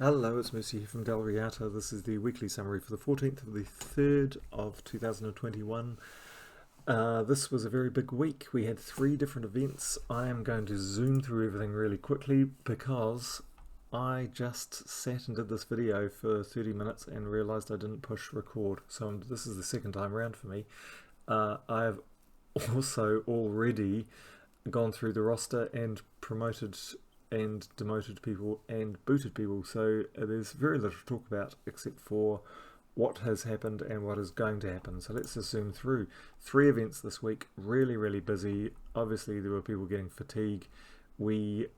Hello, it's Mercy here from Dal Riata. This is the weekly summary for the 14th of the 3rd of 2021. This was a very big week. We had 3 different events. I am going to zoom through everything really quickly because I just sat and did this video for 30 minutes and realised I didn't push record. So this is the second time around for me. I've also already gone through the roster and promoted and demoted people and booted people, so there's very little to talk about except for what has happened and what is going to happen. So let's just zoom through. 3 events this week, really busy. Obviously there were people getting fatigue. We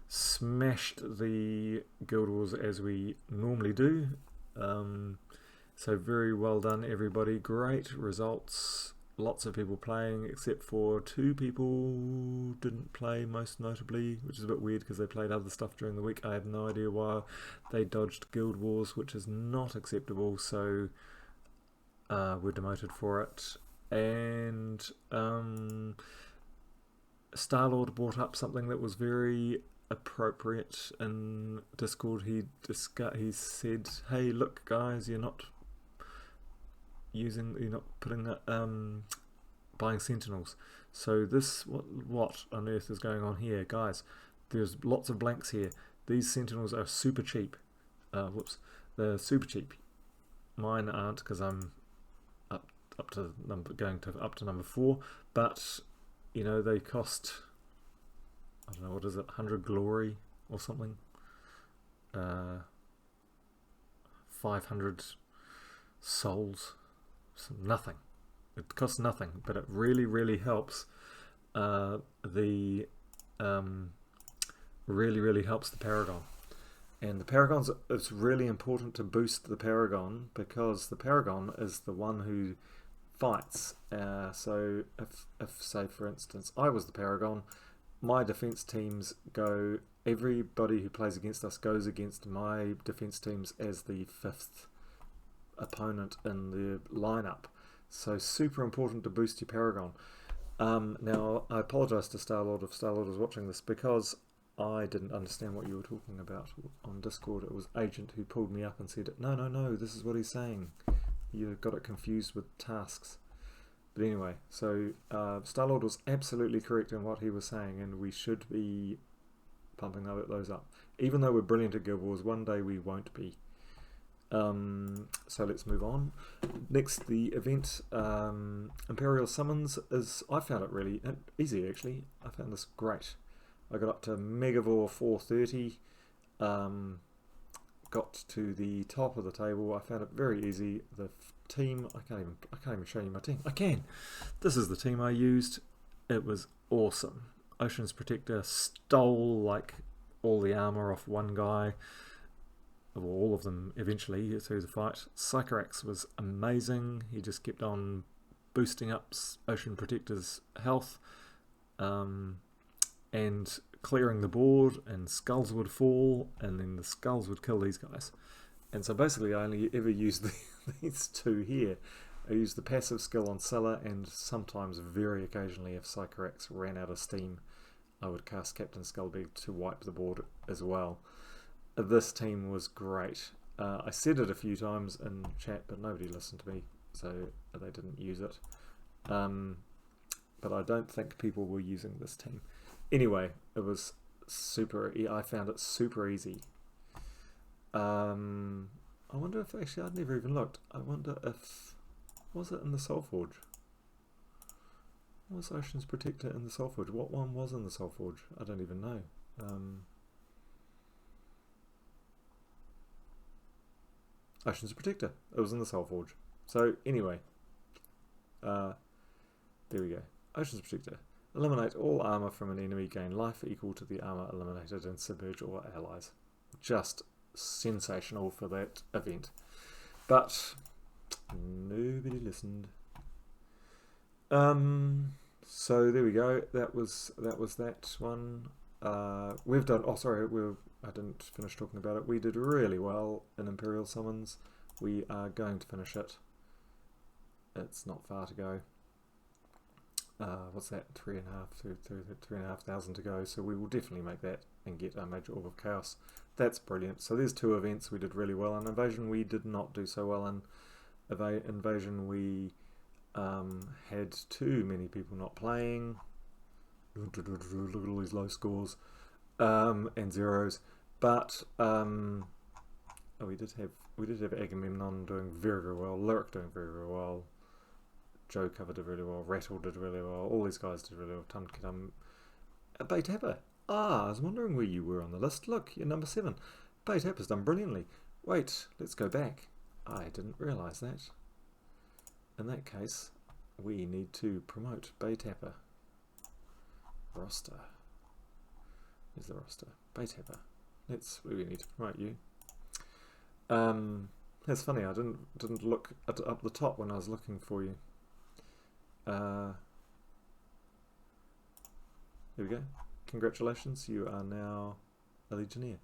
smashed the Guild Wars as we normally do, so very well done everybody. Great results. Lots of people playing, except for 2 people didn't play, most notably, which is a bit weird because they played other stuff during the week. I have no idea why. They dodged Guild Wars, which is not acceptable, so we're demoted for it. And Star-Lord brought up something that was very appropriate in Discord. He said, hey, look guys, you're not putting buying sentinels. So this, what on earth is going on here, guys? There's lots of blanks here. These sentinels are super cheap. They're super cheap. Mine aren't because I'm up to number 4. But you know, they cost, I don't know, what is it, 100 glory or something. 500 souls. Nothing. It costs nothing, but it really helps. Really helps the Paragon. And the Paragons, it's really important to boost the Paragon because the Paragon is the one who fights. So if say for instance I was the Paragon, my defense teams go, everybody who plays against us goes against my defense teams as the 5th opponent in the lineup. So super important to boost your Paragon. Now I apologise to Star-Lord if Star-Lord was watching this, because I didn't understand what you were talking about on Discord. It was Agent who pulled me up and said, no, this is what he's saying. You got it confused with tasks. But anyway, so Star-Lord was absolutely correct in what he was saying, and we should be pumping those up. Even though we're brilliant at Guild Wars, one day we won't be. So let's move on. Next, the event Imperial Summons is, I found it really easy actually. I found this great. I got up to Megavore 430, got to the top of the table. I found it very easy. The team, I can't even show you my team. I can. This is the team I used. It was awesome. Ocean's Protector stole like all the armor off one guy. Well, all of them eventually through the fight. Sycorax was amazing. He just kept on boosting up Ocean Protector's health and clearing the board, and skulls would fall, and then the skulls would kill these guys. And so basically I only ever used these 2 here. I used the passive skill on Scylla, and sometimes, very occasionally, if Sycorax ran out of steam, I would cast Captain Skullbag to wipe the board as well. This team was great. I said it a few times in chat, but nobody listened to me, so they didn't use it. But I don't think people were using this team. Anyway, it was super. I found it super easy. I wonder if actually I'd never even looked. I wonder if, was it in the Soulforge? Was Ocean's Protector in the Soulforge? What one was in the Soulforge? I don't even know. Ocean's Protector. It was in the Soulforge. So anyway, there we go. Ocean's Protector. Eliminate all armor from an enemy. Gain life equal to the armor eliminated and submerge all allies. Just sensational for that event. But nobody listened. So there we go. That was that one. We've done. Oh, sorry. I didn't finish talking about it. We did really well in Imperial Summons. We are going to finish it. It's not far to go. What's that? 3,500 to go. So we will definitely make that and get a major orb of chaos. That's brilliant. So there's 2 events we did really well in. Invasion we did not do so well in. Invasion we had too many people not playing. Look at all these low scores and zeros. But we did have Agamemnon doing very, very well. Lyric doing very, very well. Joe Cover did really well. Rattle did really well. All these guys did really well. Bay Tapper. I was wondering where you were on the list. Look, you're number 7. Bay Tapper's done brilliantly. Wait, let's go back. I didn't realise that. In that case, we need to promote Bay Tapper. Roster. Here's the roster. Bay Tapper. We need to promote you. That's funny. I didn't look up the top when I was looking for you. Here we go. Congratulations, you are now a Legionnaire.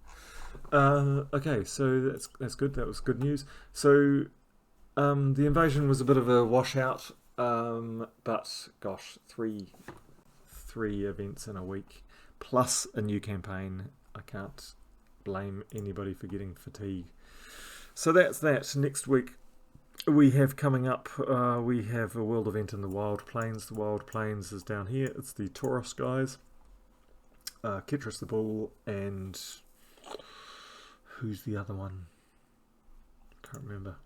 Okay, so that's good. That was good news. So the invasion was a bit of a washout, but gosh, three events in a week plus a new campaign. I can't blame anybody for getting fatigue. So that's that. Next week we have coming up, we have a world event in the Wild Plains. The Wild Plains is down here. It's the Tauros guys. Ketris the Bull, and who's the other one? Can't remember.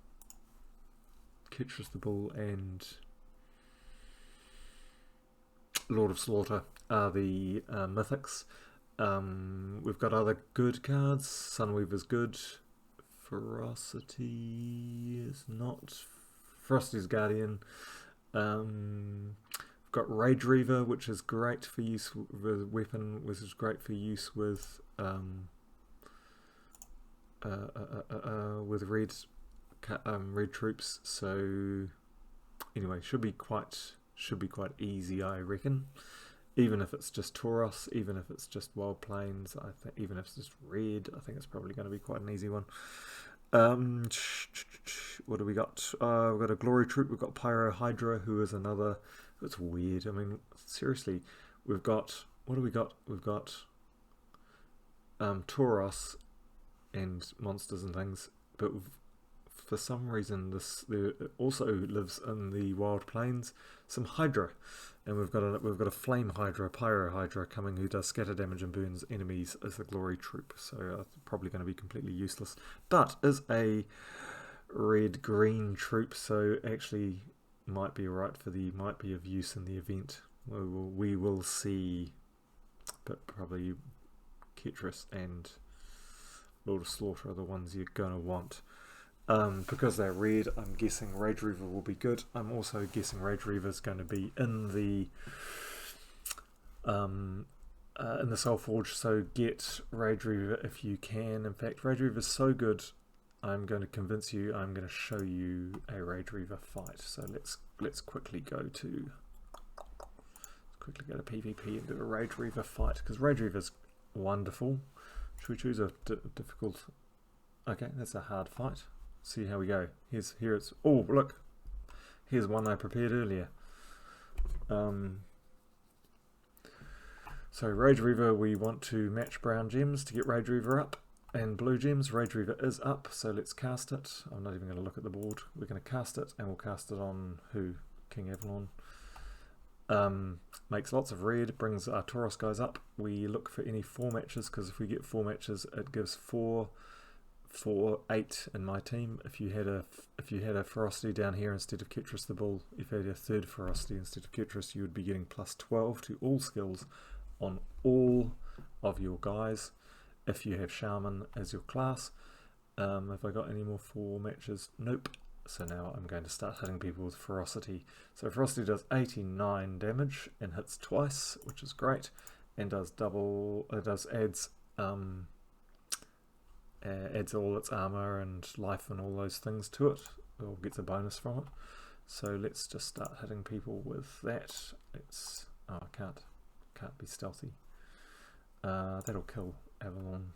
Ketris the Bull and Lord of Slaughter are the mythics. We've got other good cards. Sunweaver's good. Ferocity is not. Ferocity's Guardian. We've got Rage Reaver, which is great for use with weapon, which is great for use with red troops. So anyway, should be quite easy, I reckon. Even if it's just Tauros, even if it's just Wild Plains, I think even if it's just red, I think it's probably going to be quite an easy one. What do we got? We've got a Glory Troop. We've got Pyro Hydra, who is another. It's weird. I mean, seriously, we've got. What do we got? We've got Tauros and monsters and things, but for some reason there also lives in the Wild Plains some Hydra, and we've got a Flame Hydra, Pyro Hydra coming, who does scatter damage and burns enemies as a Glory Troop. So probably going to be completely useless, but is a red-green troop, so actually might be of use in the event. We will see, but probably Ketris and Lord of Slaughter are the ones you're going to want. Because they're red, I'm guessing Rage Reaver will be good. I'm also guessing Rage Reaver is going to be in the Soul Forge, so get Rage Reaver if you can. In fact, Rage Reaver is so good, I'm going to convince you. I'm going to show you a Rage Reaver fight. So let's quickly go to PvP and do a Rage Reaver fight, because Rage Reaver is wonderful. Should we choose a difficult? Okay, that's a hard fight. See how we go. Here it's. Oh, look. Here's one I prepared earlier. So Rage Reaver, we want to match brown gems to get Rage Reaver up, and blue gems. Rage Reaver is up, so let's cast it. I'm not even going to look at the board. We're going to cast it, and we'll cast it on who? King Avalon. Makes lots of red, brings our Tauros guys up. We look for any 4 matches, because if we get 4 matches, it gives 4 for 8 in my team. If you had a Ferocity down here instead of Ketris the Bull, if you had a 3rd Ferocity instead of Ketris, you would be getting plus 12 to all skills on all of your guys. If you have Shaman as your class. Have I got any more 4 matches? Nope. So now I'm going to start hitting people with Ferocity. So Ferocity does 89 damage and hits twice, which is great, and does adds all its armor and life and all those things to it, or gets a bonus from it. So let's just start hitting people with that. I can't be stealthy. That'll kill Avalon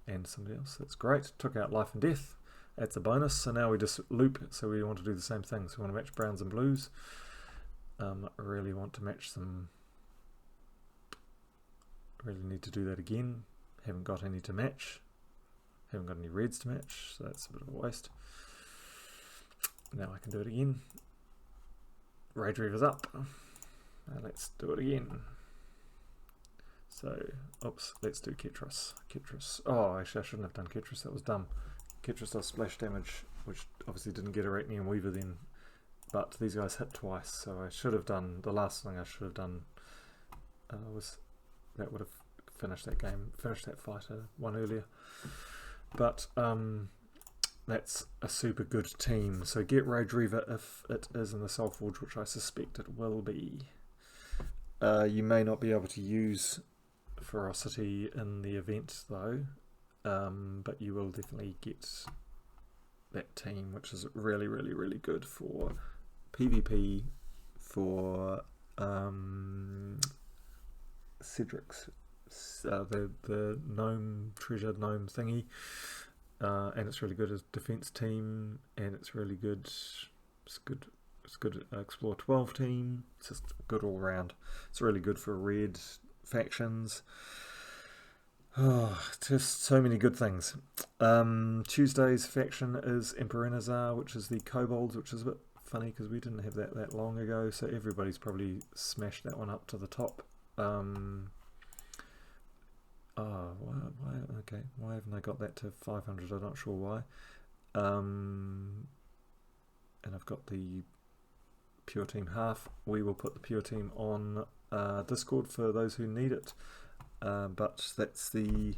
and somebody else. That's great. Took out life and death. That's a bonus. So now we just loop. So we want to do the same thing. So we want to match browns and blues. Really want to match them. Really need to do that again. Haven't got any to match. Haven't got any reds to match, so that's a bit of a waste. Now I can do it again. Rage Reaver's up. Now let's do it again. So, oops, let's do Ketris. Oh, actually I shouldn't have done Ketris, that was dumb. Ketris does splash damage, which obviously didn't get Arachne Weaver then, but these guys hit twice, so I should have done, the last thing I should have done was, that would have finished that game, finished that fight one earlier. But that's a super good team, so get Rage Reaver if it is in the Soul Forge, which I suspect it will be. You may not be able to use Ferocity in the event though, but you will definitely get that team, which is really, really, really good for PvP, for Cedric's, the gnome, treasure gnome thingy, and it's really good as defense team, and it's really good, it's good Explore 12 team. It's just good all round. It's really good for red factions. Oh, just so many good things. Tuesday's faction is Emperor Nazar, which is the kobolds, which is a bit funny because we didn't have that long ago, so everybody's probably smashed that one up to the top. Why haven't I got that to 500? I'm not sure why. And I've got the Pure Team half. We will put the Pure Team on Discord for those who need it. But that's the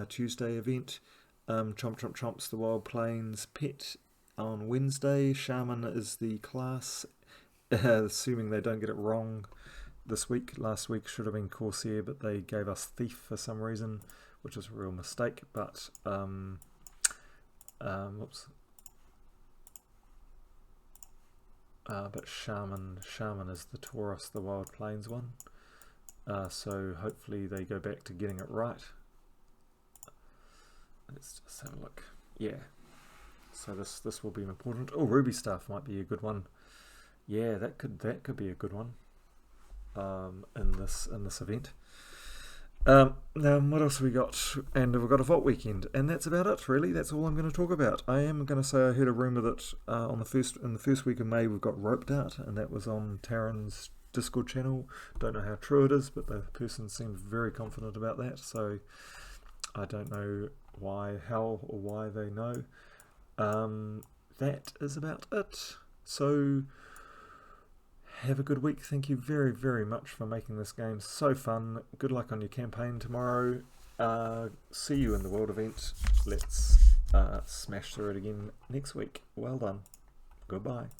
Tuesday event. Chomp's the Wild Plains pet on Wednesday. Shaman is the class, assuming they don't get it wrong this week. Last week should have been Corsair, but they gave us Thief for some reason, which is a real mistake. But but Shaman is the Taurus, the Wild Plains one. So hopefully they go back to getting it right. Let's just have a look. Yeah. So this will be important. Oh, Ruby Staff might be a good one. Yeah, that could be a good one. In this event. Now what else have we got? And we've got a Vault weekend, and that's about it really. That's all I'm going to talk about. I am going to say I heard a rumour that in the first week of May we've got Rope Dart, and that was on Taryn's Discord channel. Don't know how true it is, but the person seemed very confident about that, so I don't know how or why they know. That is about it. So have a good week. Thank you very, very much for making this game so fun. Good luck on your campaign tomorrow. See you in the world event. Let's smash through it again next week. Well done. Goodbye.